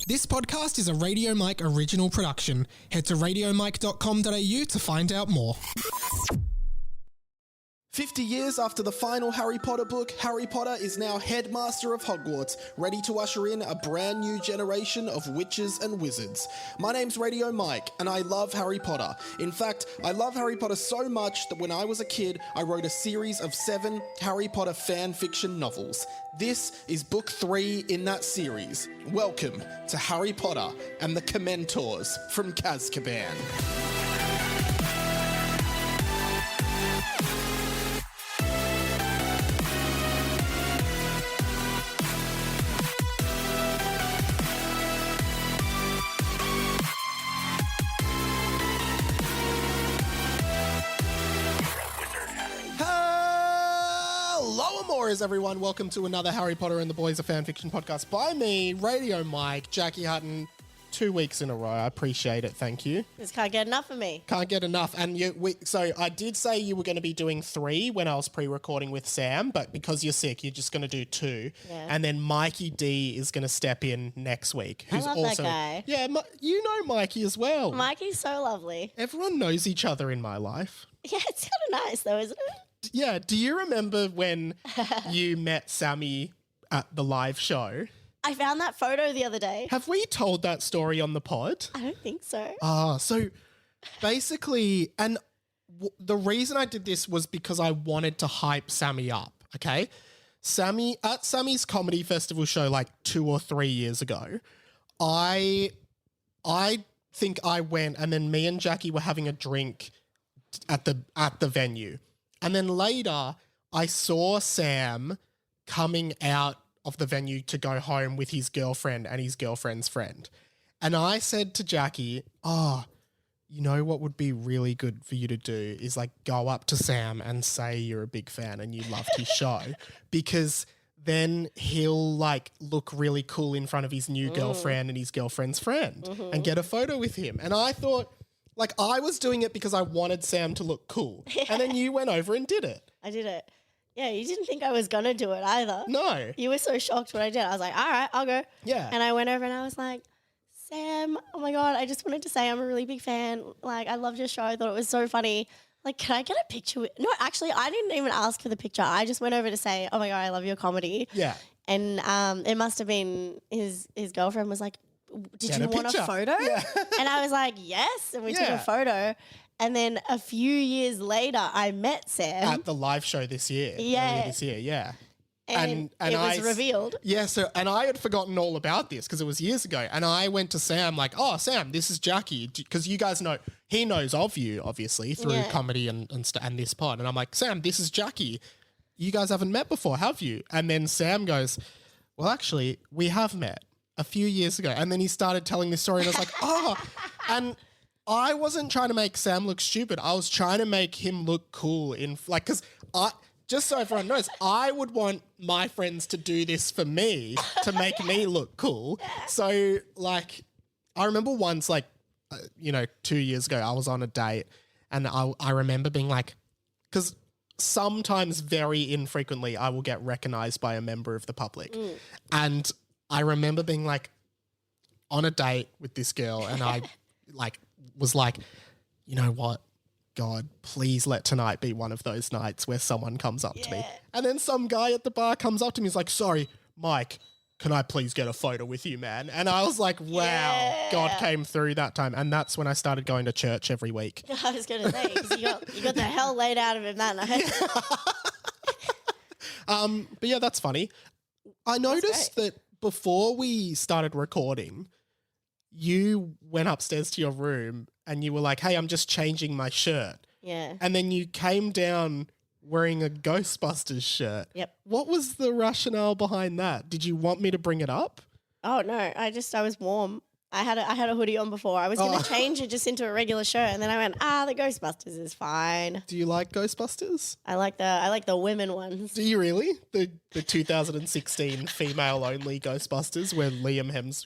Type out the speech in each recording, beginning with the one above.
This podcast is a Radio Mike original production. Head to radiomike.com.au to find out more. 50 years after the final Harry Potter book, Harry Potter is now headmaster of Hogwarts, ready to usher in a brand new generation of witches and wizards. My name's Radio Mike, and I love Harry Potter. In fact, I love Harry Potter so much that when I was a kid, I wrote a series of 7 Harry Potter fan fiction novels. This is book 3 in that series. Welcome to Harry Potter and the Commentors from Azkaban. Everyone, welcome to another Harry Potter and the Boys of Fanfiction podcast by me, Radio Mike, Jackie Hatton, 2 weeks in a row. I appreciate it. Thank you. Just can't get enough of me. Can't get enough. And so I did say you were going to be doing 3 when I was pre-recording with Sam, but because you're sick, you're just going to do 2. Yeah. And then Mikey D is going to step in next week. Who's I love also, that guy. Yeah, you know Mikey as well. Mikey's so lovely. Everyone knows each other in my life. Yeah, it's kind of nice though, isn't it? Yeah, do you remember when you met Sammy at the live show? I found that photo the other day. Have we told that story on the pod? I don't think so. So basically, and the reason I did this was because I wanted to hype Sammy up, okay? At Sammy's comedy festival show like 2 or 3 years ago, I think I went and then me and Jackie were having a drink at the venue. And then later, I saw Sam coming out of the venue to go home with his girlfriend and his girlfriend's friend. And I said to Jackie, you know what would be really good for you to do is like go up to Sam and say you're a big fan and you loved his show, because then he'll like look really cool in front of his new girlfriend and his girlfriend's friend and get a photo with him. And I thought, like, I was doing it because I wanted Sam to look cool. Yeah. And then you went over and did it. I did it. Yeah, you didn't think I was going to do it either. No. You were so shocked when I did. I was like, all right, I'll go. Yeah. And I went over and I was like, Sam, oh my God, I just wanted to say I'm a really big fan. Like, I loved your show. I thought it was so funny. Like, can I get a picture? No, actually, I didn't even ask for the picture. I just went over to say, oh my God, I love your comedy. Yeah. And it must have been his girlfriend was like, did you want a photo? Yeah. And I was like, yes. And we took a photo. And then a few years later, I met Sam. At the live show this year. Yeah. Earlier this year, yeah. And it was revealed. Yeah, and I had forgotten all about this because it was years ago. And I went to Sam like, oh, Sam, this is Jackie. Because you guys know, he knows of you, obviously, through comedy and this pod. And I'm like, Sam, this is Jackie. You guys haven't met before, have you? And then Sam goes, well, actually, we have met a few years ago. And then he started telling this story and I was like, oh. And I wasn't trying to make Sam look stupid. I was trying to make him look cool because just so everyone knows, I would want my friends to do this for me to make me look cool. So like, I remember once 2 years ago, I was on a date and I remember being like, because sometimes very infrequently I will get recognized by a member of the public. And I remember being like on a date with this girl and I was like, you know what? God, please let tonight be one of those nights where someone comes up to me. And then some guy at the bar comes up to me. He's like, sorry, Mike, can I please get a photo with you, man? And I was like, wow, God came through that time. And that's when I started going to church every week. I was going to say, because you got the hell laid out of him that night. But yeah, that's funny. I noticed that before we started recording, you went upstairs to your room and you were like, hey, I'm just changing my shirt. Yeah. And then you came down wearing a Ghostbusters shirt. Yep. What was the rationale behind that? Did you want me to bring it up? Oh, no. I was warm. I had a hoodie on before. I was going to change it just into a regular shirt, and then I went, the Ghostbusters is fine. Do you like Ghostbusters? I like the women ones. Do you really? The 2016 female-only Ghostbusters where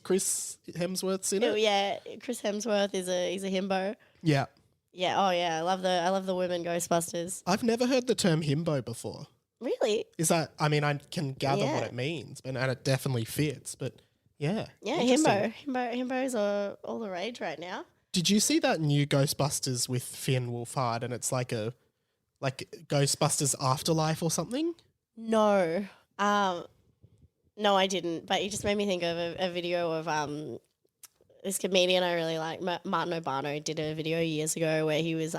Chris Hemsworth's in it? Oh, yeah. Chris Hemsworth is a himbo. Yeah. Yeah. Oh, yeah. I love the women Ghostbusters. I've never heard the term himbo before. Really? Is that? I mean, I can gather what it means, and it definitely fits, but Yeah. Yeah, Interesting. Himbos are all the rage right now. Did you see that new Ghostbusters with Finn Wolfhard and it's like Ghostbusters Afterlife or something? No. No, I didn't. But you just made me think of a video of this comedian I really like, Martin O'Barno, did a video years ago where he was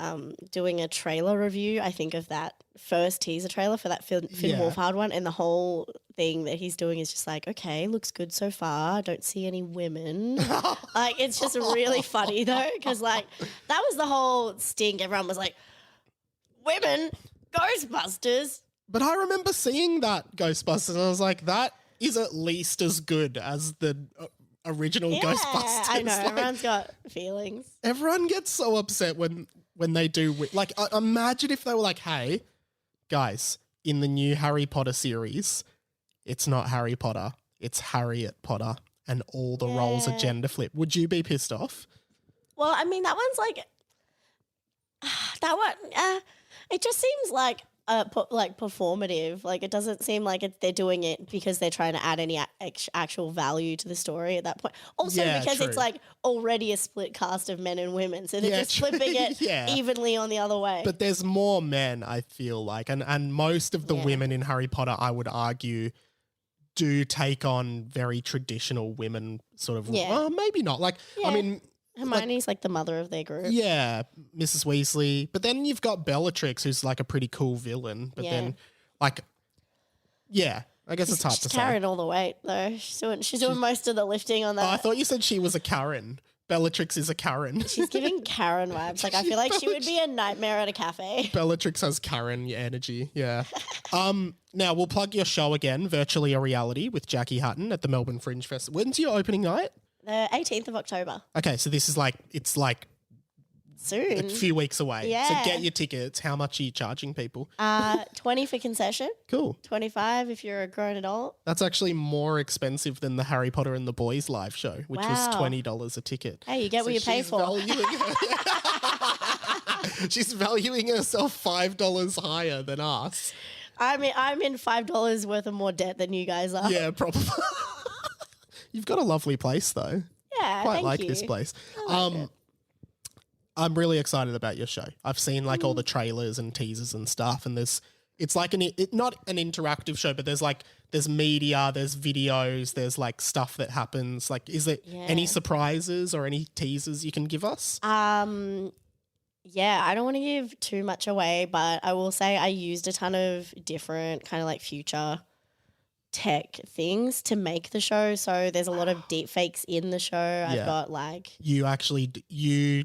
doing a trailer review, I think, of that first teaser trailer for that Finn Wolfhard one, and the whole thing that he's doing is just like, okay, looks good so far, don't see any women. Like, it's just really funny though, because like that was the whole stink. Everyone was like, women, Ghostbusters. But I remember seeing that Ghostbusters and I was like, that is at least as good as the original Ghostbusters. I know, Like, everyone's got feelings. everyone gets so upset when they do. Like, imagine if they were like, hey, guys, in the new Harry Potter series, it's not Harry Potter, it's Harriet Potter, and all the roles are gender flip. Would you be pissed off? Well, I mean, that one's like, that one, it just seems like performative. Like, it doesn't seem like they're doing it because they're trying to add any actual value to the story at that point. Also, because true. it's like already a split cast of men and women, so they're just true. flipping it evenly on the other way. But there's more men, I feel like, and most of the women in Harry Potter, I would argue, do take on very traditional women sort of. Well, maybe not. Like, I mean, Hermione's like the mother of their group. yeah, Mrs. Weasley. But then you've got Bellatrix, who's like a pretty cool villain. But then, like, I guess it's hard to She's say. carrying all the weight though. She's doing most of the lifting on that. Oh, I thought you said she was a Karen. Bellatrix is a Karen. She's giving Karen vibes. Like, I feel like she would be a nightmare at a cafe. Bellatrix has Karen energy. Yeah. Now we'll plug your show again, Virtually a Reality with Jackie Hatton at the Melbourne Fringe Festival. When's your opening night? The 18th of October. Okay, so this is like, it's like Soon. a few weeks away. Yeah. So get your tickets. How much are you charging people? 20 for concession. Cool. 25 if you're a grown adult. That's actually more expensive than the Harry Potter and the Boys live show, which was Wow. $20 a ticket. Hey, you get what you pay for. She's valuing herself $5 higher than us. I mean, I'm in $5 worth of more debt than you guys are. Yeah, probably. You've got a lovely place though. Yeah, Quite thank like you. this place. I like it. I'm really excited about your show. I've seen like all the trailers and teasers and stuff, and it's like not an interactive show, but there's media, there's videos, there's like stuff that happens. Like, is there any surprises or any teasers you can give us? Yeah, I don't want to give too much away, but I will say I used a ton of different kind of like future tech things to make the show. So there's a lot of deep fakes in the show. I've got like... You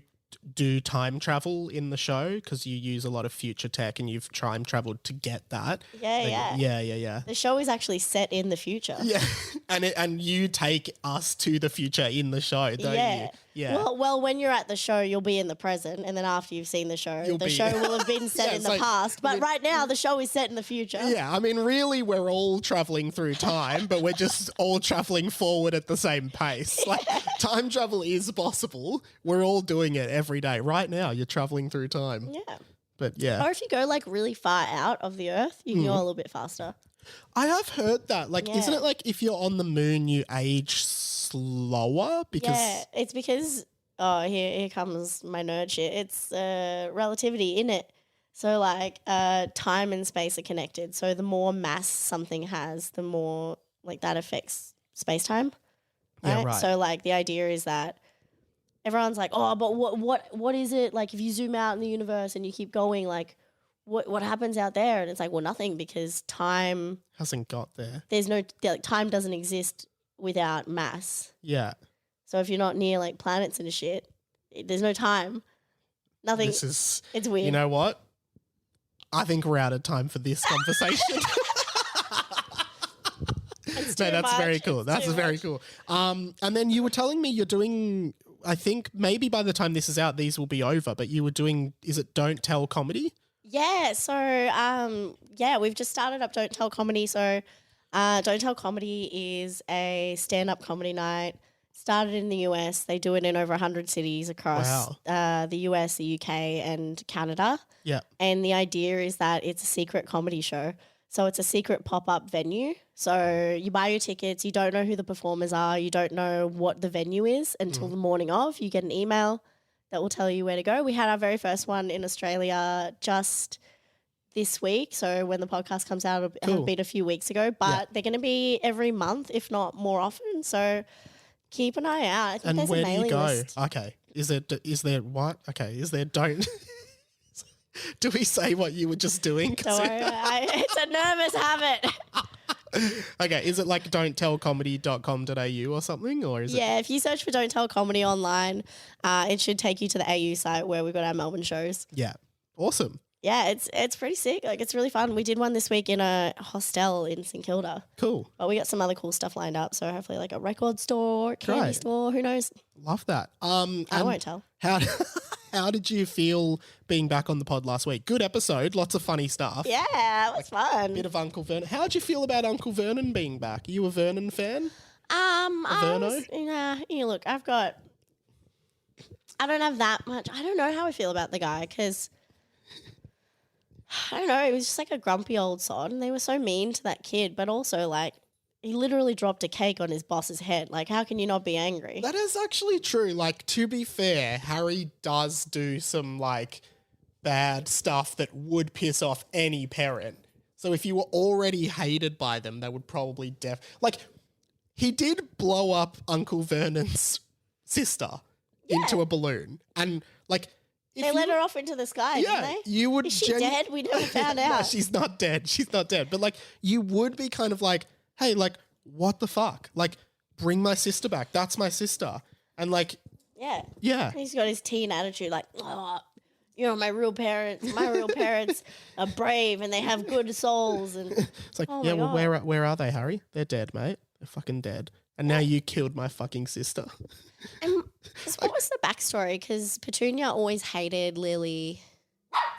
do time travel in the show because you use a lot of future tech and you've time traveled to get that. Yeah. The show is actually set in the future. Yeah, and you take us to the future in the show, don't you? Yeah. Well, when you're at the show, you'll be in the present, and then after you've seen the show, the show will have been set in the past. But right now, the show is set in the future. Yeah, I mean, really, we're all traveling through time, but we're just all traveling forward at the same pace. Like, time travel is possible. We're all doing it every day. Right now, you're traveling through time. Yeah. But yeah. Or if you go like really far out of the Earth, you can go a little bit faster. I have heard that. Like, isn't it like if you're on the moon, you age slower? Because it's because here comes my nerd shit. It's relativity in it. So like time and space are connected. So the more mass something has, the more like that affects space time. Right? Yeah, right. So like the idea is that everyone's like, oh, but what is it like if you zoom out in the universe and you keep going, like what happens out there? And it's like, well, nothing, because time hasn't got there. There's no like, time doesn't exist without mass. Yeah. So if you're not near like planets and shit, there's no time. Nothing. It's weird. You know what? I think we're out of time for this conversation. No, that's very cool. That's very cool. And then you were telling me you're doing, I think maybe by the time this is out, these will be over, but you were doing, is it Don't Tell Comedy? Yeah. So, we've just started up Don't Tell Comedy. So, Don't Tell Comedy is a stand-up comedy night. Started in the US. They do it in over 100 cities across the US, the UK, and Canada. Yeah. And the idea is that it's a secret comedy show. So it's a secret pop-up venue. So you buy your tickets, you don't know who the performers are, you don't know what the venue is until the morning of. You get an email that will tell you where to go. We had our very first one in Australia just this week. So when the podcast comes out, it'll have been a few weeks ago. But they're going to be every month, if not more often. So keep an eye out. I think there's a mailing list. Okay. Is there what? Okay. Is there don't... Do we say what you were just doing? Don't worry, it's a nervous habit. Okay, is it like don'ttellcomedy.com.au or something? Or is it? Yeah, if you search for Don't Tell Comedy online, it should take you to the AU site where we've got our Melbourne shows. Yeah. Awesome. Yeah, it's pretty sick. Like, it's really fun. We did one this week in a hostel in St Kilda. Cool. But we got some other cool stuff lined up. So hopefully like a record store, candy store, who knows? Love that. I won't tell. How did you feel being back on the pod last week? Good episode, lots of funny stuff. Yeah, it was fun. Bit of Uncle Vernon. How'd you feel about Uncle Vernon being back? Are you a Vernon fan? Look, I don't have that much. I don't know how I feel about the guy because I don't know. He was just like a grumpy old sod, and they were so mean to that kid. But also, like, he literally dropped a cake on his boss's head. Like, how can you not be angry? That is actually true. Like, to be fair, Harry does do some, like, bad stuff that would piss off any parent. So if you were already hated by them, they would probably like, he did blow up Uncle Vernon's sister into a balloon. And, like... They let her off into the sky, didn't they? You would... Is she dead? We never found out. No, she's not dead. She's not dead. But, like, you would be kind of like... Hey, like, what the fuck? Like, bring my sister back. That's my sister. And, like... Yeah. He's got his teen attitude, like, oh, you know, my real parents are brave and they have good souls. And it's like, well, where are they, Harry? They're dead, mate. They're fucking dead. And now you killed my fucking sister. And what was the backstory? Because Petunia always hated Lily.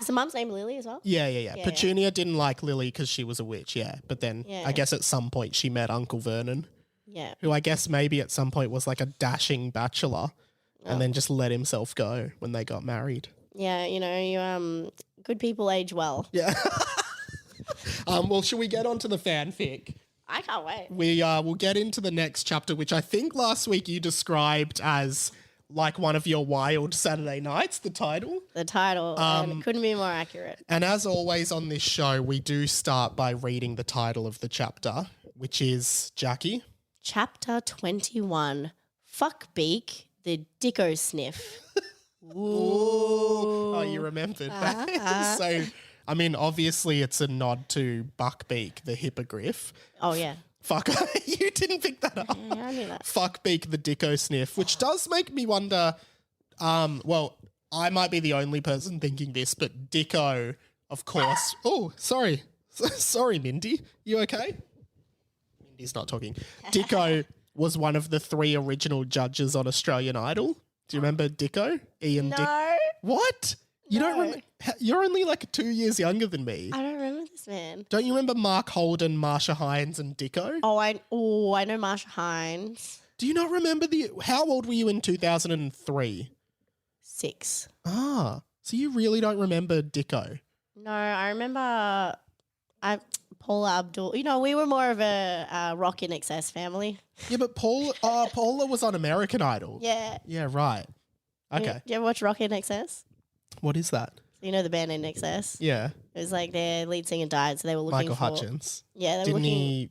Is the mum's name Lily as well? Yeah. Petunia didn't like Lily because she was a witch, But then I guess at some point she met Uncle Vernon. Yeah. Who I guess maybe at some point was like a dashing bachelor and then just let himself go when they got married. Yeah, you know, good people age well. Yeah. Well, should we get on to the fanfic? I can't wait. We'll get into the next chapter, which I think last week you described as like one of your wild Saturday nights, the title. And it couldn't be more accurate. And as always on this show, we do start by reading the title of the chapter, which is, Jackie? Chapter 21, Fuck Beak, the Dicko Sniff. Ooh. Oh, you remembered. So... I mean, obviously it's a nod to Buckbeak, the hippogriff. Oh, yeah. Fuck, you didn't pick that up. Yeah, I knew that. Fuckbeak, the Dicko Sniff, which does make me wonder, well, I might be the only person thinking this, but Dicko, of course. Oh, sorry. Sorry, Mindy. You okay? Mindy's not talking. Dicko was one of the 3 original judges on Australian Idol. Do you remember Dicko? Ian No. Dick. What? You don't remember? You're only like 2 years younger than me. I don't remember this man. Don't you remember Mark Holden, Marsha Hines, and Dicko? Oh, I know Marsha Hines. Do you not remember how old were you in 2003? 6. Ah, so you really don't remember Dicko? No, I remember Paula Abdul. You know, we were more of a Rock in Excess family. Yeah, but Paula was on American Idol. Yeah. Yeah, right. Okay. Do you ever watch Rock in Excess? What is that? You know the band In Excess? Yeah. It was like their lead singer died, so they were looking Michael Hutchins. Yeah, they were Didn't looking. he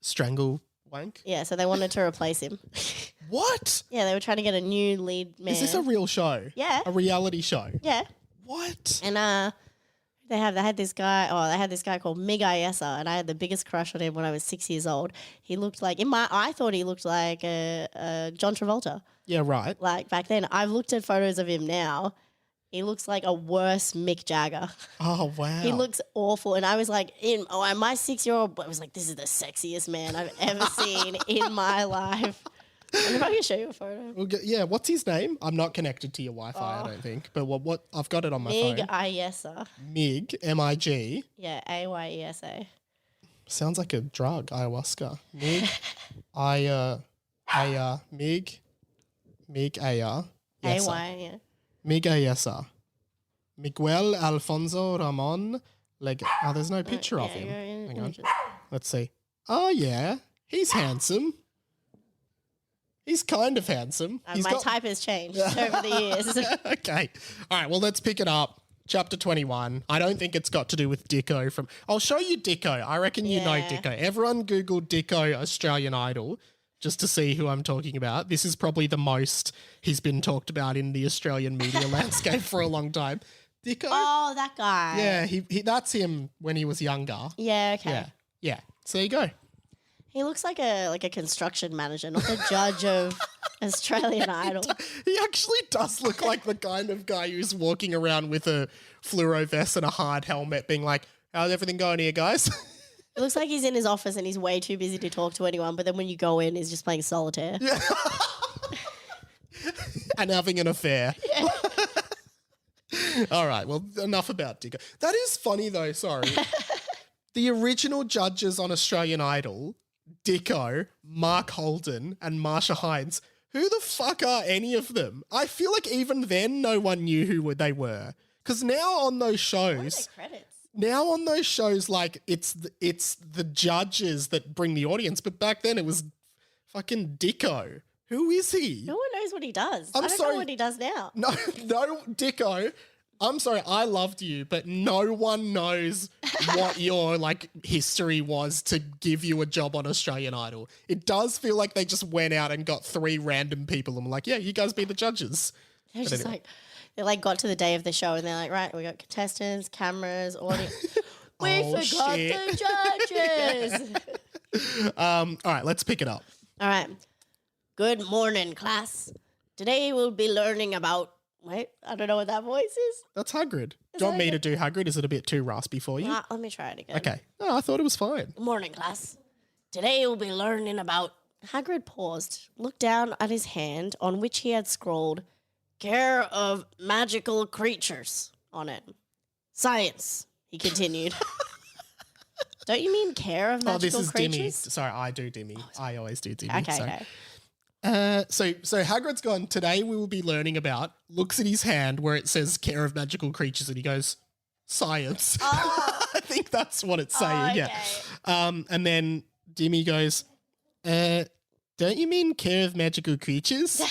strangle wank? Yeah, so they wanted to replace him. What? Yeah, they were trying to get a new lead man. Is this a real show? Yeah. A reality show? Yeah. What? And they had this guy. Oh, they had this guy called Mig Iessa, and I had the biggest crush on him when I was 6 years old. He looked like I thought he looked like John Travolta. Yeah, right. Like back then. I've looked at photos of him now. He looks like a worse Mick Jagger. Oh, wow. He looks awful. And I was like, my 6-year-old boy was like, this is the sexiest man I've ever seen in my life. And if I can show you a photo. Yeah, what's his name? I'm not connected to your Wi-Fi, I don't think. But what I've got it on my phone. Mig Iessa. Mig, M-I-G. Yeah, A-Y-E-S-A. Sounds like a drug, ayahuasca. Mig, Mig, A-Y, A-Y, yeah. Mig Ayesa. Miguel Alfonso Ramon Oh, there's no picture of him. Yeah, Hang on. Let's see. Oh, yeah. He's handsome. He's kind of handsome. My type has changed over the years. Okay. All right. Well, let's pick it up. Chapter 21. I don't think it's got to do with Dicko from... I'll show you Dicko. I reckon you know Dicko. Everyone Google Dicko Australian Idol just to see who I'm talking about. This is probably the most he's been talked about in the Australian media landscape for a long time. Dicko? Oh, that guy. Yeah, he that's him when he was younger. Yeah, okay. Yeah. So there you go. He looks like a construction manager, not the judge of Australian Idol. He actually does look like the kind of guy who's walking around with a fluoro vest and a hard helmet being like, how's everything going here, guys? It looks like he's in his office and he's way too busy to talk to anyone, but then when you go in, he's just playing solitaire. Yeah. And having an affair. Yeah. All right, well, enough about Dicko. That is funny though, sorry. The original judges on Australian Idol, Dicko, Mark Holden, and Marsha Hines, who the fuck are any of them? I feel like even then no one knew who they were. Because now on those shows... What are their credits? Now on those shows, like, it's the judges that bring the audience, but back then it was fucking Dicko. Who is he? No one knows what he does. I'm I don't sorry. know what he does now. No, Dicko. I'm sorry, I loved you, but no one knows what your like history was to give you a job on Australian Idol. It does feel like they just went out and got 3 random people and were like, yeah, you guys be the judges. They're just like, they like got to the day of the show and they're like, right, we got contestants, cameras, audience. We forgot the judges. All right, let's pick it up. All right. Good morning, class. Today we'll be learning about... Wait, I don't know what that voice is. That's Hagrid. Do you want me to do Hagrid? Is it a bit too raspy for you? Let me try it again. Okay. No, I thought it was fine. Good morning, class. Today we'll be learning about... Hagrid paused, looked down at his hand on which he had scrawled, care of magical creatures on it. Science, he continued. Don't you mean care of magical creatures? Dimmy. Sorry, I do Dimmy. I always do Dimmy. Okay. So Hagrid's gone, today we will be learning about, looks at his hand where it says care of magical creatures and he goes, science. Oh. I think that's what it's saying, okay. yeah. And then Dimmy goes, don't you mean care of magical creatures?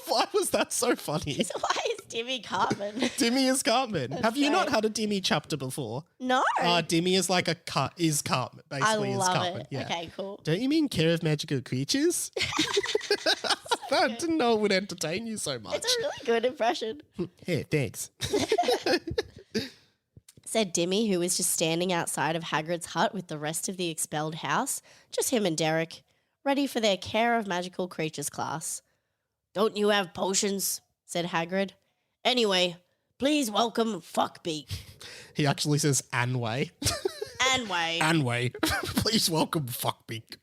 Why was that so funny? So why is Dimmy Cartman? Dimmy is Cartman. Have you not had a Dimmy chapter before? No. Dimmy is like is Cartman, basically. I love Cartman. it. Yeah. Okay, cool. Don't you mean care of magical creatures? I didn't know it would entertain you so much. It's a really good impression. Hey, thanks. Said Dimmy, who was just standing outside of Hagrid's hut with the rest of the expelled house, just him and Derek, ready for their care of magical creatures class. Don't you have potions? Said Hagrid. Anyway, please welcome Fuckbeak. He actually says Anway. Anway. Anway. Please welcome Fuckbeak.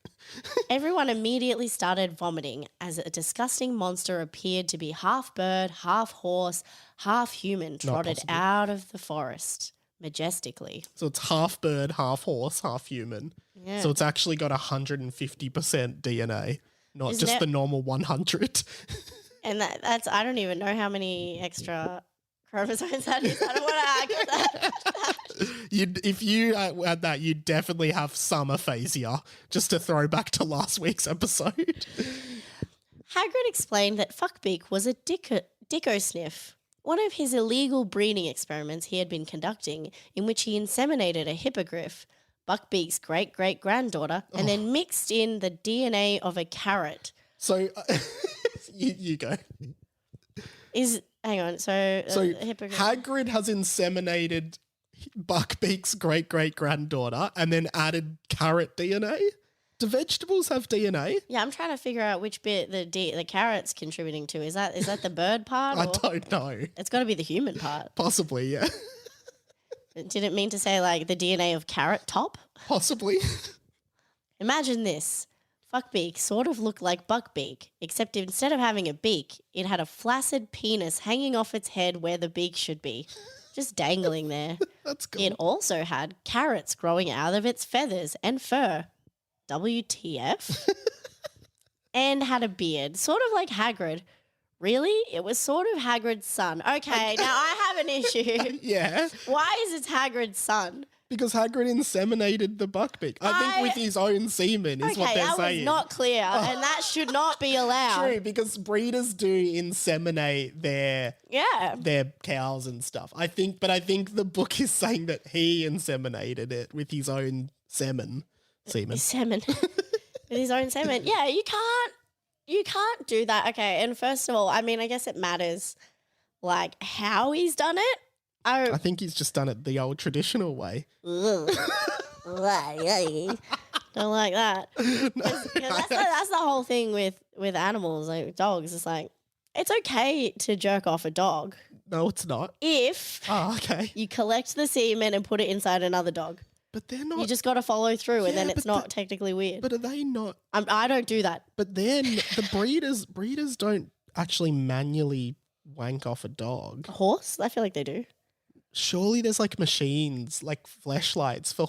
Everyone immediately started vomiting as a disgusting monster appeared to be half bird, half horse, half human, trotted out of the forest majestically. So it's half bird, half horse, half human. Yeah. So it's actually got 150% DNA, not just the normal 100. And that's, I don't even know how many extra chromosomes that is. I don't want to argue that. If you had that, you'd definitely have some aphasia, just to throw back to last week's episode. Hagrid explained that Fuckbeak was a Hipposniff, one of his illegal breeding experiments he had been conducting, in which he inseminated a hippogriff, Buckbeak's great-great-granddaughter, and then mixed in the DNA of a carrot. So, you go. Hang on, so hippogriff. Hagrid has inseminated Buckbeak's great-great-granddaughter and then added carrot DNA? Do vegetables have DNA? Yeah, I'm trying to figure out which bit the carrot's contributing to. Is that the bird part? I don't know. It's got to be the human part. Possibly, yeah. Did it mean to say like the DNA of Carrot Top? Possibly. Imagine this. Fuckbeak sort of looked like Buckbeak, except instead of having a beak, it had a flaccid penis hanging off its head where the beak should be, just dangling there. That's cool. It also had carrots growing out of its feathers and fur. WTF? And had a beard, sort of like Hagrid. Really? It was sort of Hagrid's son. Okay, now I have an issue. Yeah. Why is it Hagrid's son? Because Hagrid inseminated the buckbeak. I think with his own semen is what they're that saying. was not clear, and that should not be allowed. True, because breeders do inseminate their cows and stuff. I think the book is saying that he inseminated it with his own semen. Semen. With his own semen. Yeah, you can't do that. Okay, and first of all, I mean, I guess it matters like how he's done it. I think he's just done it the old traditional way. Don't like that. That's the whole thing with animals, like dogs. It's like, it's okay to jerk off a dog. No, it's not. If you collect the semen and put it inside another dog. But they're not. You just got to follow through, and then it's not technically weird. But are they not? I don't do that. But then the breeders don't actually manually wank off a dog. A horse? I feel like they do. Surely there's like machines, like fleshlights for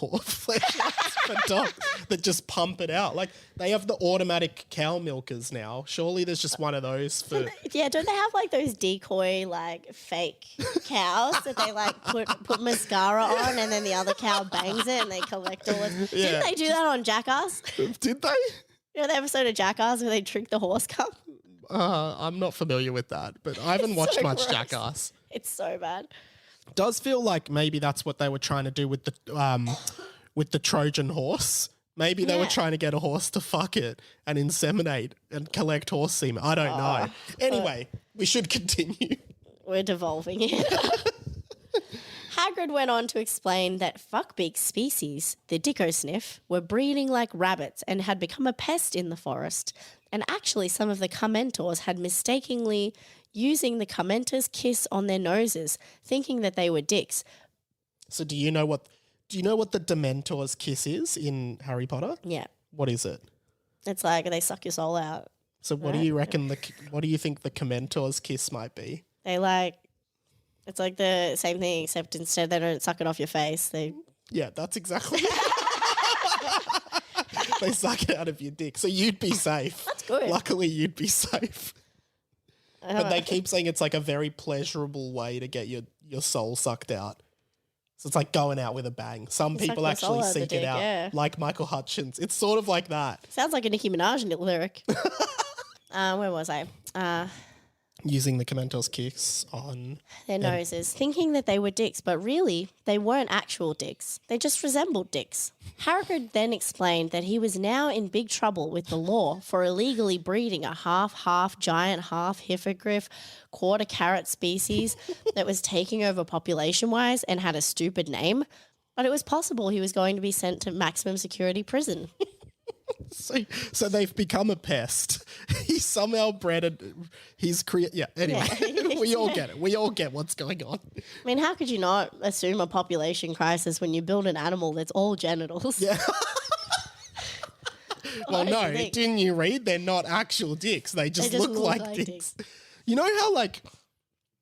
dogs that just pump it out. Like they have the automatic cow milkers now. Surely there's just one of those for. Don't they have like those decoy like fake cows that they like put mascara on, and then the other cow bangs it and they collect all it? Yeah. Didn't they do that on Jackass? Did they? You know the episode of Jackass where they drink the horse cum? I'm not familiar with that, but I haven't watched much Jackass. It's so bad. Does feel like maybe that's what they were trying to do with the Trojan horse. Maybe they were trying to get a horse to fuck it and inseminate and collect horse semen. I don't know. Anyway, we should continue. We're devolving here. Hagrid went on to explain that fuckbeak species, the Hipposniff, were breeding like rabbits and had become a pest in the forest. And actually, some of the Commentors had mistakenly using the Commentor's kiss on their noses, thinking that they were dicks. So do you know what the Dementor's kiss is in Harry Potter? Yeah. What is it? It's like they suck your soul out. So what do you reckon what do you think the Commentor's kiss might be? It's like the same thing, except instead they don't suck it off your face. Yeah, that's exactly They suck it out of your dick. So you'd be safe. That's good. Luckily, you'd be safe. But they keep saying it's like a very pleasurable way to get your soul sucked out. So it's like going out with a bang. Some people actually seek it out, like Michael Hutchins. It's sort of like that. Sounds like a Nicki Minaj lyric. Where was I? Using the Commentor's kiss on their noses, thinking that they were dicks, but really they weren't actual dicks. They just resembled dicks. Hagrid then explained that he was now in big trouble with the law for illegally breeding a half giant, half hippogriff, quarter carrot species that was taking over population-wise and had a stupid name. But it was possible he was going to be sent to maximum security prison. So they've become a pest. He's somehow bred anyway, we all get it. We all get what's going on. I mean, how could you not assume a population crisis when you build an animal that's all genitals? Yeah. Well, no, didn't you read? They're not actual dicks. They just look like dicks. You know how like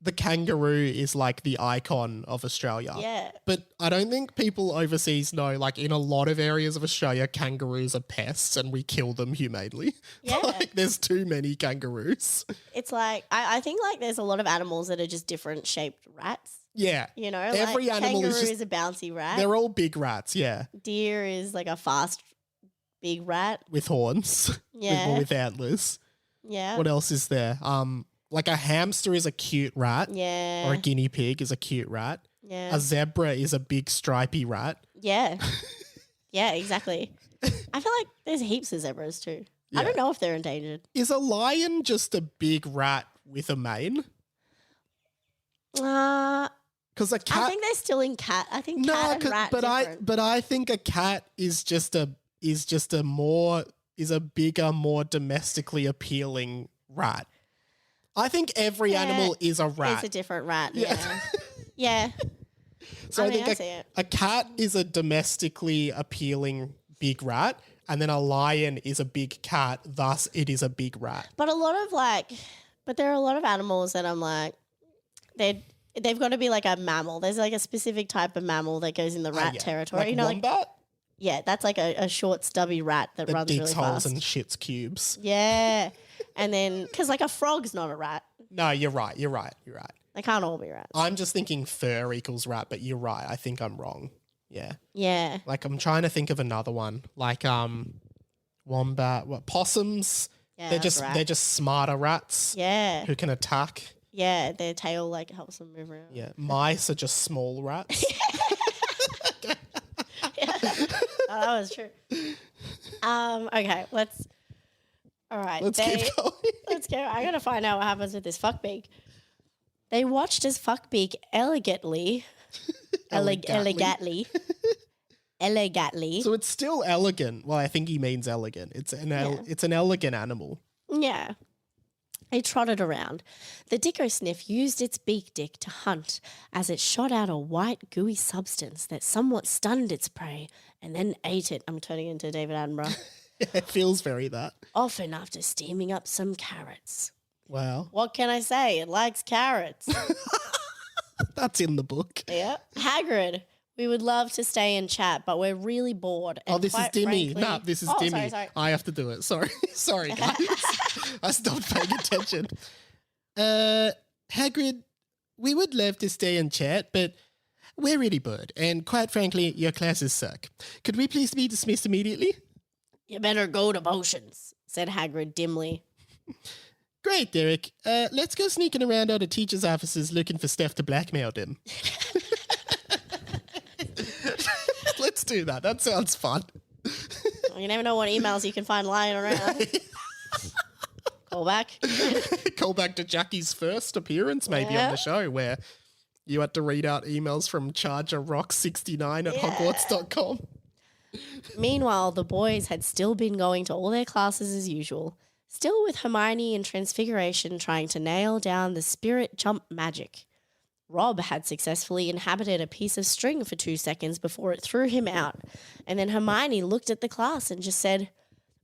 the kangaroo is like the icon of Australia. Yeah. But I don't think people overseas know, like in a lot of areas of Australia, kangaroos are pests and we kill them humanely. Yeah. Like there's too many kangaroos. It's like, I think like there's a lot of animals that are just different shaped rats. Yeah. You know, every like animal kangaroo is a bouncy rat. They're all big rats, yeah. Deer is like a fast big rat. With horns. Yeah. with antlers. Yeah. What else is there? Like a hamster is a cute rat. Yeah. Or a guinea pig is a cute rat. Yeah. A zebra is a big stripy rat. Yeah. Yeah, exactly. I feel like there's heaps of zebras too. Yeah. I don't know if they're endangered. Is a lion just a big rat with a mane? Because a cat. I think they're still in cat. I think cat and rat different. But I think a cat is a bigger, more domestically appealing rat. I think every animal is a rat. It's a different rat. Yeah. Yeah. So I think a cat is a domestically appealing big rat, and then a lion is a big cat, thus it is a big rat. But there are a lot of animals that I'm like, they've got to be like a mammal. There's like a specific type of mammal that goes in the rat territory. Like you know, wombat? Yeah, that's like a short stubby rat that runs really fast. Digs holes and shits cubes. Yeah. And then, because like a frog's not a rat. No, you're right. They can't all be rats. I'm just thinking fur equals rat, but you're right. I think I'm wrong. Yeah. Yeah. Like I'm trying to think of another one. Like wombat, possums. Yeah, they're that's a rat. smarter rats Yeah. who can attack. Yeah, their tail like helps them move around. Yeah. Mice are just small rats. Oh, that was true. Okay, let's Keep going. let's go. I gotta find out what happens with this fuckbeak. They watched as fuckbeak elegantly. So it's still elegant. Well, I think he means elegant. It's an elegant animal. Yeah. It trotted around. The Hipposniff used its beak dick to hunt as it shot out a white, gooey substance that somewhat stunned its prey and then ate it. I'm turning into David Attenborough. It feels very that. Often after steaming up some carrots. Wow. What can I say? It likes carrots. That's in the book. Yeah. Hagrid, we would love to stay and chat, but we're really bored. And This is Dimmy. frankly, No, this is Dimmy. Sorry. I have to do it. Sorry. Sorry, guys. I stopped paying attention. Hagrid, we would love to stay and chat, but we're really bored. And quite frankly, your classes suck. Could we please be dismissed immediately? You better go to potions, said Hagrid dimly. Great, Derek. Let's go sneaking around other teachers' offices looking for stuff to blackmail them. Let's do that. That sounds fun. You never know what emails you can find lying around. Call back. Call back to Jackie's first appearance maybe on the show where you had to read out emails from ChargerRock69 at Hogwarts.com. Meanwhile, the boys had still been going to all their classes as usual, still with Hermione in Transfiguration trying to nail down the spirit jump magic. Rob had successfully inhabited a piece of string for 2 seconds before it threw him out, and then Hermione looked at the class and just said,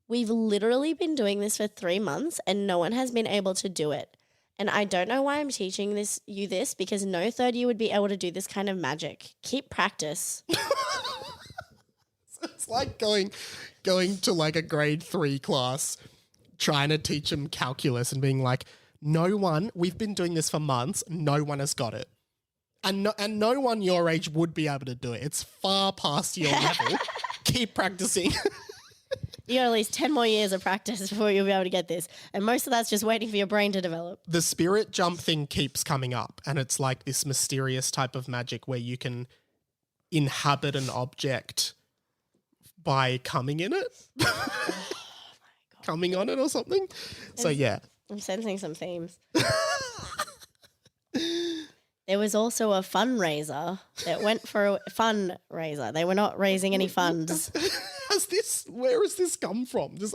"We've literally been doing this for 3 months and no one has been able to do it. And I don't know why I'm teaching you this because no third year would be able to do this kind of magic. Keep practice." It's like going to like a grade 3 class, trying to teach them calculus and being like, we've been doing this for months, no one has got it. And no one your age would be able to do it. It's far past your level. Keep practicing. You got at least 10 more years of practice before you'll be able to get this. And most of that's just waiting for your brain to develop. The spirit jump thing keeps coming up, and it's like this mysterious type of magic where you can inhabit an object by coming in it. Coming on it or something. So yeah. I'm sensing some themes. There was also a fundraiser that went for a fundraiser. They were not raising any funds. Where has this come from? This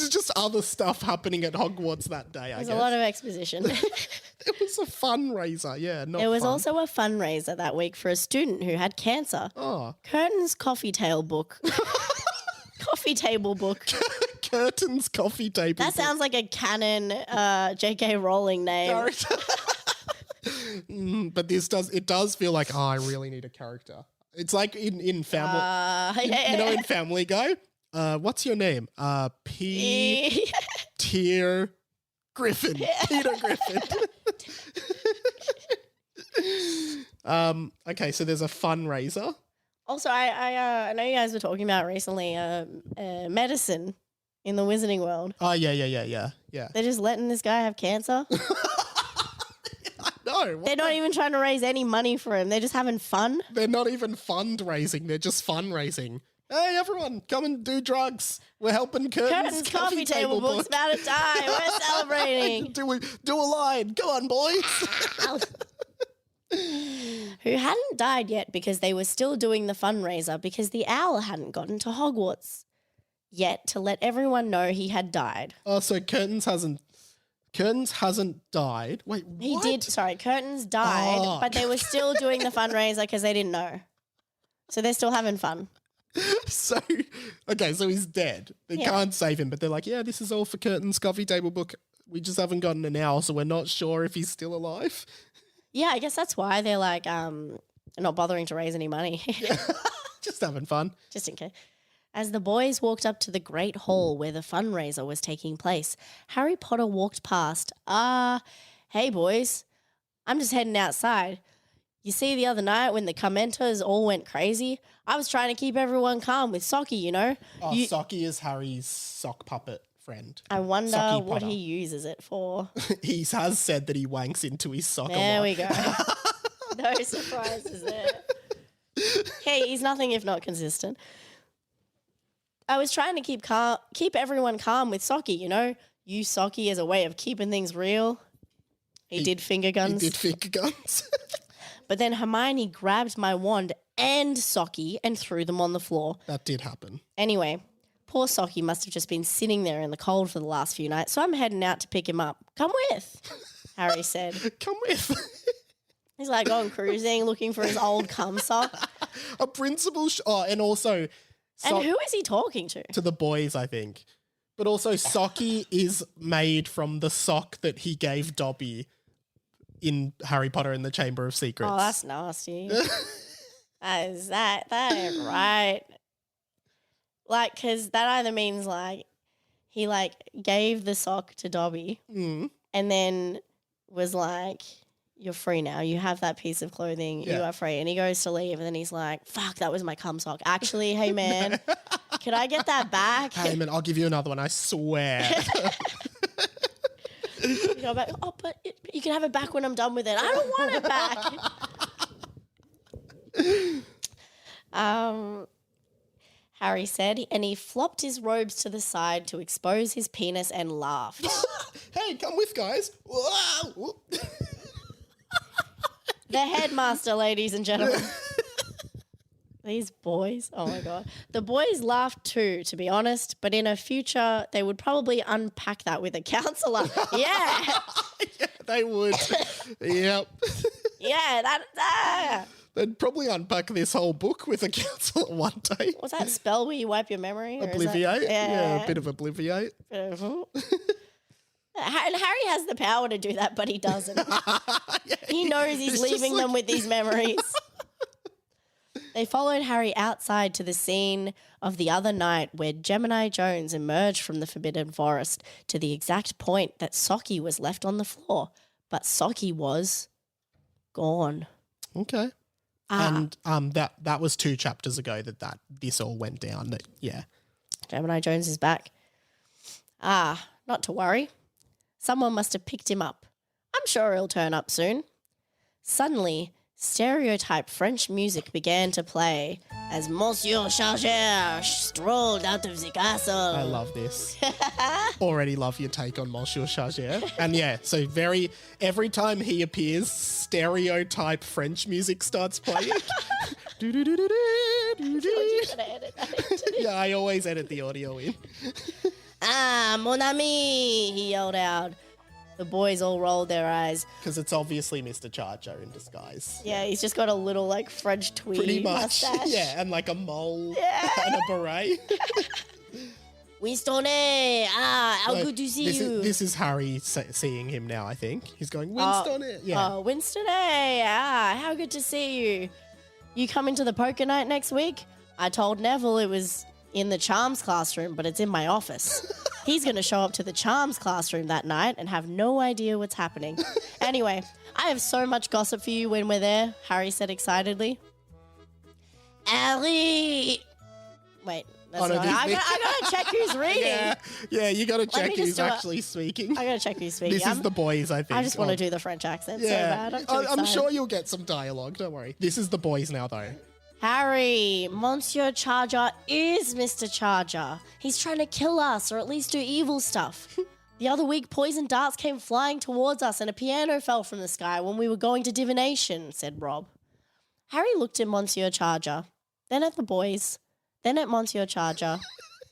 is just other stuff happening at Hogwarts that day, I guess. There's a lot of exposition. It was a fundraiser, yeah. There was also a fundraiser that week for a student who had cancer. Oh. Curtin's coffee table book. Coffee table book. Curtin's coffee table That sounds like a canon J.K. Rowling name. But it does feel like, I really need a character. It's like in Family, in Family Guy. What's your name? Tier Griffin. Peter Griffin. Okay, so there's a fundraiser. Also, I know you guys were talking about recently medicine in the wizarding world. Oh, yeah. They're just letting this guy have cancer. No. They're not even trying to raise any money for him. They're just having fun. They're not even fundraising. They're just fundraising. Hey, everyone, come and do drugs. We're helping Curtin's coffee table book's about to die. We're celebrating. do a line. Go on, boys. Who hadn't died yet because they were still doing the fundraiser because the owl hadn't gotten to Hogwarts yet to let everyone know he had died. Oh, so Curtin's hasn't died. Wait, what? He did. Sorry, Curtin's died, but they were still doing the fundraiser because they didn't know. So they're still having fun. So he's dead. They can't save him, but they're like, yeah, this is all for Curtin's coffee table book. We just haven't gotten an owl, so we're not sure if he's still alive. Yeah, I guess that's why they're like not bothering to raise any money. Just having fun. Just in case. As the boys walked up to the great hall where the fundraiser was taking place, Harry Potter walked past. Hey boys, I'm just heading outside. You see, the other night when the commenters all went crazy, I was trying to keep everyone calm with Socky, you know. Oh, Socky is Harry's sock puppet friend. I wonder Socky what Potter. he uses it for. He has said that he wanks into his sock There a lot. we go. No surprises there. Hey, he's nothing if not consistent. I was trying to keep everyone calm with Socky, you know. Use Socky as a way of keeping things real. He did finger guns. He did finger guns. But then Hermione grabbed my wand and Socky and threw them on the floor. That did happen. Anyway, poor Socky must have just been sitting there in the cold for the last few nights, so I'm heading out to pick him up. Come with, Harry said. Come with. He's like going cruising, looking for his old cum sock. A principal and also And who is he talking to? to the boys, I think. But also Socky is made from the sock that he gave Dobby in Harry Potter and the Chamber of Secrets. Oh, that's nasty. that ain't right. Like, because that either means, like, he, like, gave the sock to Dobby and then was like, you're free now. You have that piece of clothing. Yeah. You are free. And he goes to leave and then he's like, fuck, that was my cum sock. Actually, hey, man, can I get that back? Hey, man, I'll give you another one, I swear. You go back, oh, but you can have it back when I'm done with it. I don't want it back. Harry said, and he flopped his robes to the side to expose his penis and laughed. Hey, come with, guys. Whoa. The headmaster, ladies and gentlemen. These boys, oh my God. The boys laughed too, to be honest, but in a future, they would probably unpack that with a counsellor. Yeah. Yeah, they would. Yep. Yeah, that. They'd probably unpack this whole book with a counsellor one day. What's that spell where you wipe your memory? Or is that- Obliviate? Yeah. A bit of obliviate. And Harry has the power to do that, but he doesn't. Yeah, He knows he's it's just leaving like- them with these memories. They followed Harry outside to the scene of the other night where Gemini Jones emerged from the Forbidden Forest to the exact point that Socky was left on the floor. But Socky was gone. Okay. And that was 2 chapters ago that this all went down. Yeah. Gemini Jones is back. Not to worry. Someone must have picked him up. I'm sure he'll turn up soon. Suddenly, stereotype French music began to play as Monsieur Charger strolled out of the castle. I love this. Already love your take on Monsieur Charger. And yeah, so every time he appears, stereotype French music starts playing. Yeah, I always edit the audio in. Mon ami, he yelled out. The boys all rolled their eyes. Because it's obviously Mr. Charger in disguise. Yeah, he's just got a little like French tweed Pretty much. mustache. Yeah, and like a mole Yeah. and a beret. Winston, how good to see you. This is Harry seeing him now, I think. He's going, Winston. Yeah. Oh, Winston, how good to see you. You coming to the poker night next week? I told Neville it was in the Charms classroom, but it's in my office. He's going to show up to the Charms classroom that night and have no idea what's happening. Anyway, I have so much gossip for you when we're there, Harry said excitedly. Harry! Wait, that's not... I gotta check who's reading. Yeah, you gotta check me just who's do actually speaking. I gotta check who's speaking. This is the boys, I think. I just want to do the French accent so bad. I'm, I'm sure you'll get some dialogue, don't worry. This is the boys now, though. Harry, Monsieur Charger is Mr. Charger. He's trying to kill us or at least do evil stuff. The other week, poison darts came flying towards us and a piano fell from the sky when we were going to divination, said Rob. Harry looked at Monsieur Charger, then at the boys, then at Monsieur Charger,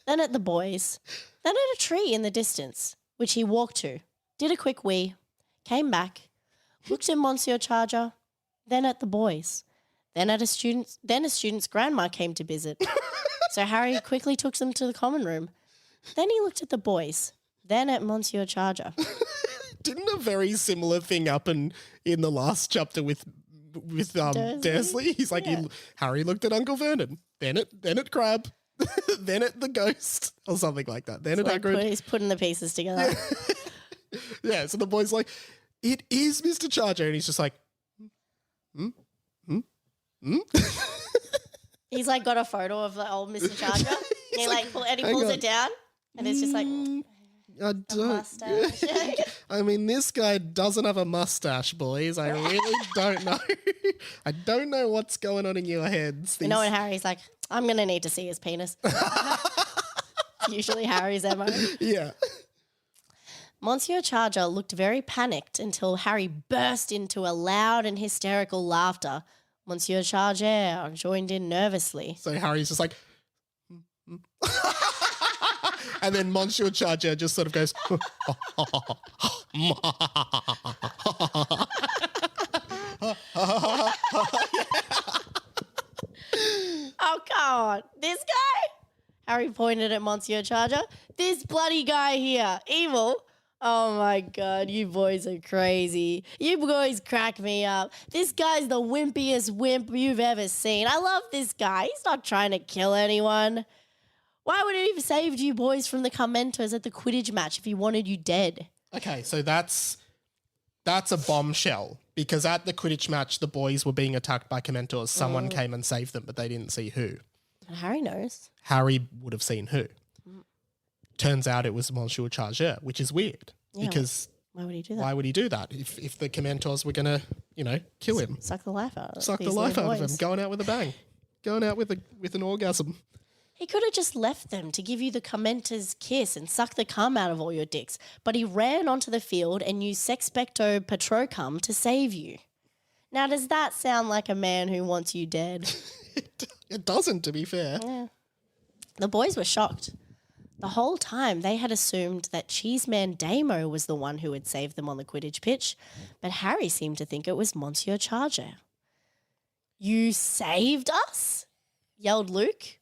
then at the boys, then at a tree in the distance, which he walked to, did a quick wee, came back, looked at Monsieur Charger, then at the boys. Then a student's grandma came to visit. So Harry quickly took them to the common room. Then he looked at the boys. Then at Monsieur Charger. Didn't a very similar thing happen in the last chapter with Dursley? He's like, Harry looked at Uncle Vernon. Then at Crab. Then at the ghost. Or something like that. Then at Hagrid. He's putting the pieces together. Yeah, so the boy's like, it is Mr. Charger. And he's just like, He's like got a photo of the old Mr. Charger. And he like hang pulls on. it down, and it's just like I a don't. mustache. I mean, this guy doesn't have a mustache, boys. I really don't know. I don't know what's going on in your heads. You know, when Harry's like, I'm gonna need to see his penis. Usually Harry's MO. Yeah. Monsieur Charger looked very panicked until Harry burst into a loud and hysterical laughter. Monsieur Charger joined in nervously. So Harry's just like, and then Monsieur Charger just sort of goes, Oh, come on. This guy? Harry pointed at Monsieur Charger. This bloody guy here. Evil. Oh, my God. You boys are crazy. You boys crack me up. This guy's the wimpiest wimp you've ever seen. I love this guy. He's not trying to kill anyone. Why would he have saved you boys from the Commentors at the Quidditch match if he wanted you dead? okay, so that's a bombshell because at the Quidditch match, the boys were being attacked by Commentors. Someone came and saved them, but they didn't see who. Harry knows. Harry would have seen who. Turns out it was Monsieur Charger, which is weird because Why would he do that? why would he do that if the Commentors were going to, kill him? Suck the life out of Suck the these life little out of him, boys. going out with a bang, going out with an orgasm. He could have just left them to give you the Commentor's kiss and suck the cum out of all your dicks, but he ran onto the field and used Sexpecto Patrocum to save you. Now, does that sound like a man who wants you dead? It doesn't, to be fair. Yeah. The boys were shocked. The whole time they had assumed that Cheeseman Damo was the one who had saved them on the Quidditch pitch, but Harry seemed to think it was Monsieur Charger. You saved us? Yelled Luke.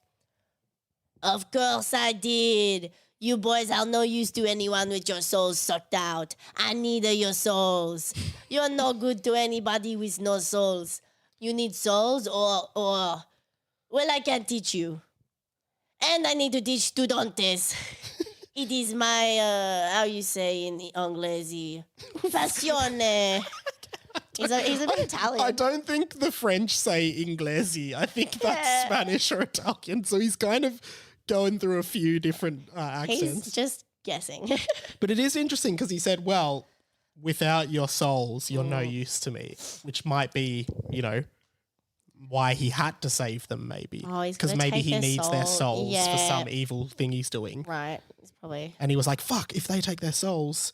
Of course I did. You boys are no use to anyone with your souls sucked out. I need your souls. You're no good to anybody with no souls. You need souls or well, I can teach you. And I need to teach studentes. It is my, how you say in Inglesi, passione. He's a bit Italian. I don't think the French say inglesi. I think that's Spanish or Italian. So he's kind of going through a few different accents. He's just guessing. But it is interesting because he said, well, without your souls, you're no use to me, which might be, why he had to save them maybe. Oh, he's because gonna maybe take he their needs their soul. souls for Yeah. some evil thing he's doing. Right. It's probably. And he was like, fuck, if they take their souls,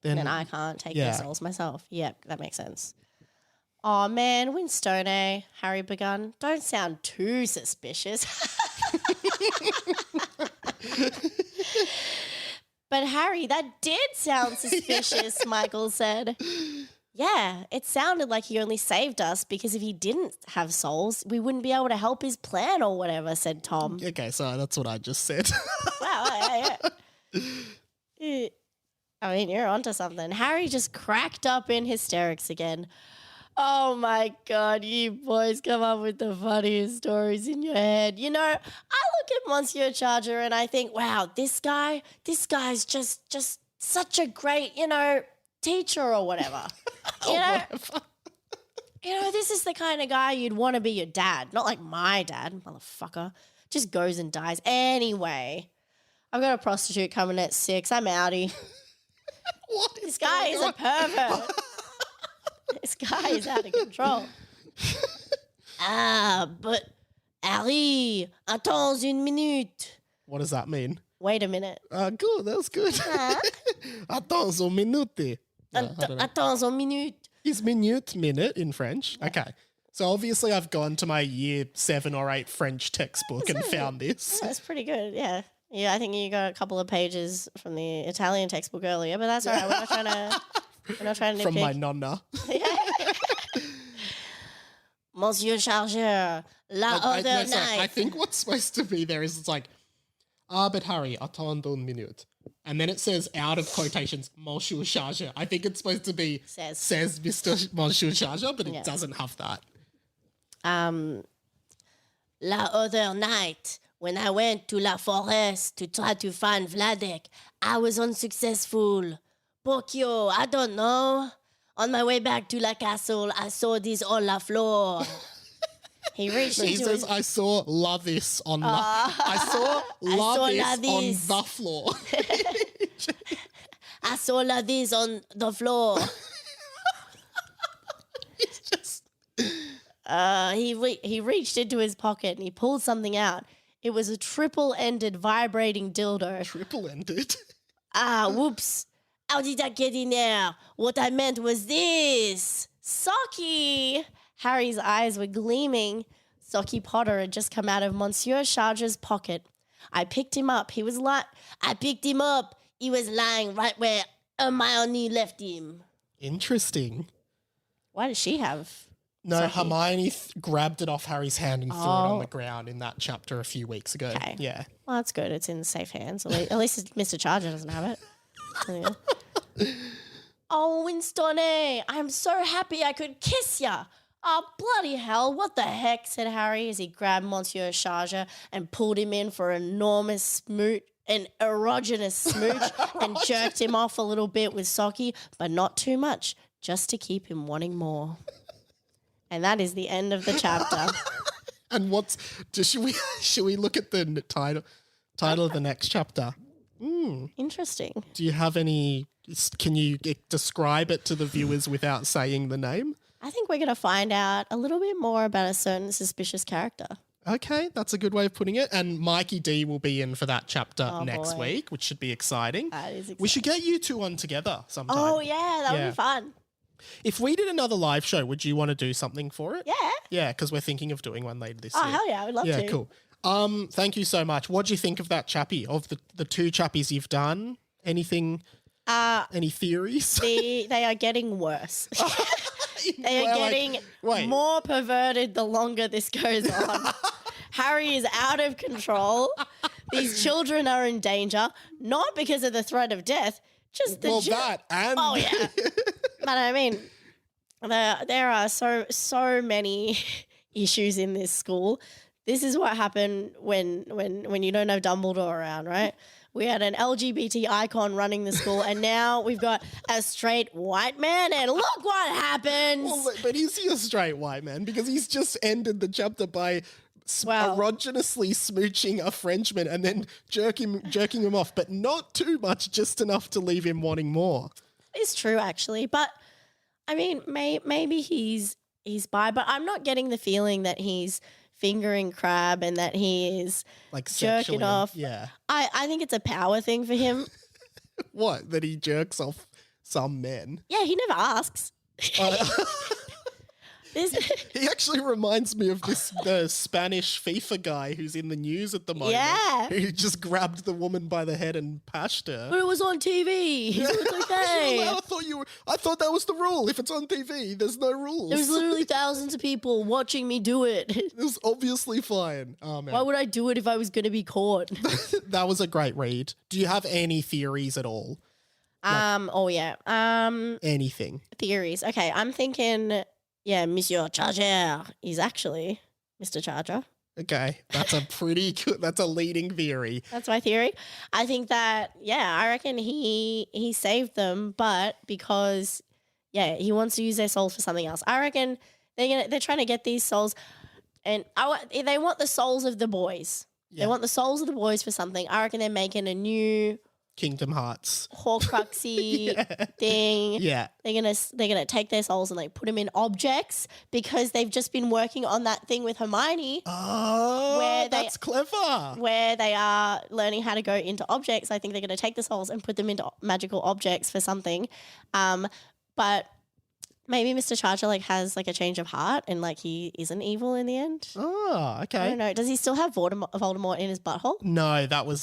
then I can't take Yeah. their souls myself. Yep, that makes sense. Oh man, Winstone, Harry begun. Don't sound too suspicious. But Harry, that did sound suspicious, Michael said. Yeah, it sounded like he only saved us because if he didn't have souls, we wouldn't be able to help his plan or whatever, said Tom. Okay, so that's what I just said. Wow, yeah. I mean, you're onto something. Harry just cracked up in hysterics again. Oh my God, you boys come up with the funniest stories in your head. I look at Monsieur Charger and I think, wow, this guy's just such a great, teacher or whatever. This is the kind of guy you'd want to be your dad. Not like my dad, motherfucker. Just goes and dies. Anyway, I've got a prostitute coming at 6. I'm outie. What This guy is a pervert. This guy is out of control. But Harry, attends une minute. What does that mean? Wait a minute. Good, that was good. Attends une minute. I don't know. Attends une minute. Is minute minute in French? Okay. So obviously I've gone to my year 7 or 8 French textbook and found this. That's pretty good, yeah. Yeah, I think you got a couple of pages from the Italian textbook earlier, but that's all right. We're not trying to From nitpick. my nonna. Monsieur Charger, la other night. I think what's supposed to be there is it's like, but Harry, attends une minute. And then it says out of quotations, Monsieur Charger. I think it's supposed to be says Mr. Monsieur Charger, but it doesn't have that. La other night, when I went to La Forest to try to find Vladek, I was unsuccessful. Pokio, I don't know. On my way back to La Castle, I saw this on la floor. He reached He into says, his... I saw la this on I saw la saw this la on this. the floor. I saw la this on the floor. It's just He reached into his pocket and he pulled something out. It was a triple-ended vibrating dildo. triple-ended. Ah, whoops. How did that get in there? What I meant was this. Socky! Harry's eyes were gleaming. Socky Potter had just come out of Monsieur Charger's pocket. I picked him up. He was lying right where Hermione left him. Interesting. Why does she have... No, Socky? Hermione grabbed it off Harry's hand and threw it on the ground in that chapter a few weeks ago. Okay. Yeah. Well, that's good. It's in safe hands. At least Mr. Charger doesn't have it. Yeah. Oh, Winstone, I'm so happy I could kiss ya. Oh, bloody hell, what the heck, said Harry as he grabbed Monsieur Charger and pulled him in for an enormous an erogenous smooch and jerked him off a little bit with Socky, but not too much, just to keep him wanting more. And that is the end of the chapter. And should we look at the title of the next chapter? Interesting. Do you have any? Can you describe it to the viewers without saying the name? I think we're going to find out a little bit more about a certain suspicious character. Okay, that's a good way of putting it. And Mikey D will be in for that chapter next week, which should be exciting. That is exciting. We should get you two on together sometime. Oh, yeah, that would be fun. If we did another live show, would you want to do something for it? Yeah. Yeah, because we're thinking of doing one later this year. Oh, hell yeah, I would love to. Yeah, cool. Thank you so much. What do you think of that chappie? Of the two chappies you've done? Anything? Any theories? They are getting worse. They are getting more perverted the longer this goes on. Harry is out of control. These children are in danger, not because of the threat of death, just the that and oh yeah. But I mean, there are so many issues in this school. This is what happened when you don't have Dumbledore around, right? We had an LGBT icon running the school, and now we've got a straight white man, and look what happens. Well, but is he a straight white man? Because he's just ended the chapter by erogeously smooching a Frenchman and then jerking him off, but not too much, just enough to leave him wanting more. It's true, actually, but I mean, maybe he's bi, but I'm not getting the feeling that he's fingering Crab and that he is like jerking off. Yeah. I think it's a power thing for him. What? That he jerks off some men? Yeah, he never asks. He actually reminds me of the Spanish FIFA guy who's in the news at the moment. Yeah. Who just grabbed the woman by the head and pashed her. But it was on TV. It's okay. I thought that was the rule. If it's on TV, there's no rules. There was literally thousands of people watching me do it. It was obviously fine. Oh man. Why would I do it if I was going to be caught? That was a great read. Do you have any theories at all? Anything. Theories. Okay, I'm thinking, Monsieur Charger is actually Mr. Charger. Okay, that's a pretty good, that's a leading theory. That's my theory. I think that, I reckon he saved them, but because, he wants to use their souls for something else. I reckon they're trying to get these souls, and they want the souls of the boys. Yeah. They want the souls of the boys for something. I reckon they're making a new Kingdom Hearts Horcruxy thing. Yeah, they're gonna take their souls and like put them in objects because they've just been working on that thing with Hermione. Oh, that's clever. Where they are learning how to go into objects. I think they're gonna take the souls and put them into magical objects for something. But maybe Mr. Charger has a change of heart and he isn't evil in the end. Oh, okay. I don't know. Does he still have Voldemort in his butthole? No, that was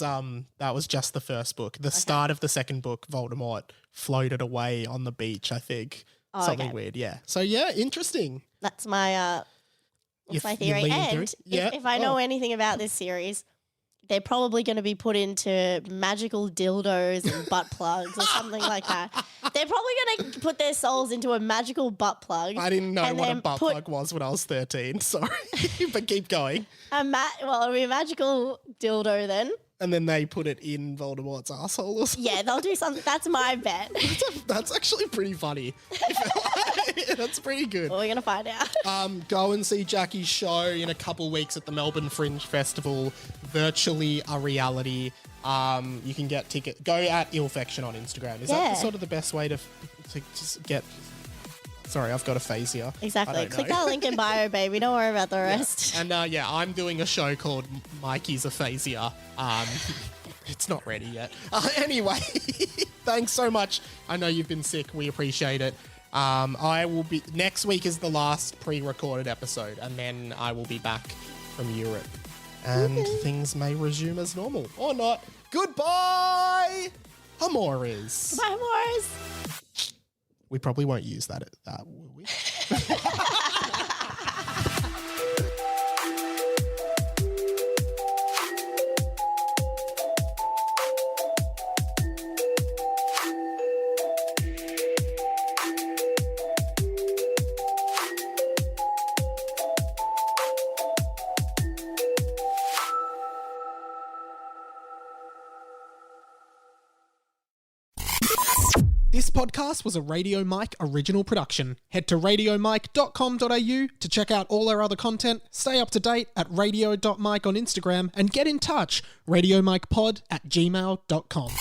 just the first book. The start of the second book, Voldemort floated away on the beach, I think. Something weird, yeah. So interesting. That's my my theory. And if I know anything about this series, they're probably going to be put into magical dildos and butt plugs or something like that. They're probably going to put their souls into a magical butt plug. I didn't know what a butt plug was when I was 13. Sorry, but keep going. It'll be a magical dildo then. and then they put it in Voldemort's asshole or something. Yeah, they'll do something. That's my bet. That's actually pretty funny. That's pretty good. Well, we're going to find out. Go and see Jackie's show in a couple weeks at the Melbourne Fringe Festival. Virtually a reality. You can get tickets. Go at Illfection on Instagram. Is that sort of the best way to just get... Sorry, I've got aphasia. Exactly. Click that link in bio, baby. Don't worry about the rest. And I'm doing a show called Mikey's Aphasia. It's not ready yet. Anyway, thanks so much. I know you've been sick. We appreciate it. I will be... Next week is the last pre-recorded episode, and then I will be back from Europe. And things may resume as normal. Or not. Goodbye, Amores. Goodbye, Amores. We probably won't use that, will we? This podcast was a Radio Mike original production. Head to radiomike.com.au to check out all our other content, stay up to date at radio.mike on Instagram, and get in touch, radiomikepod@gmail.com.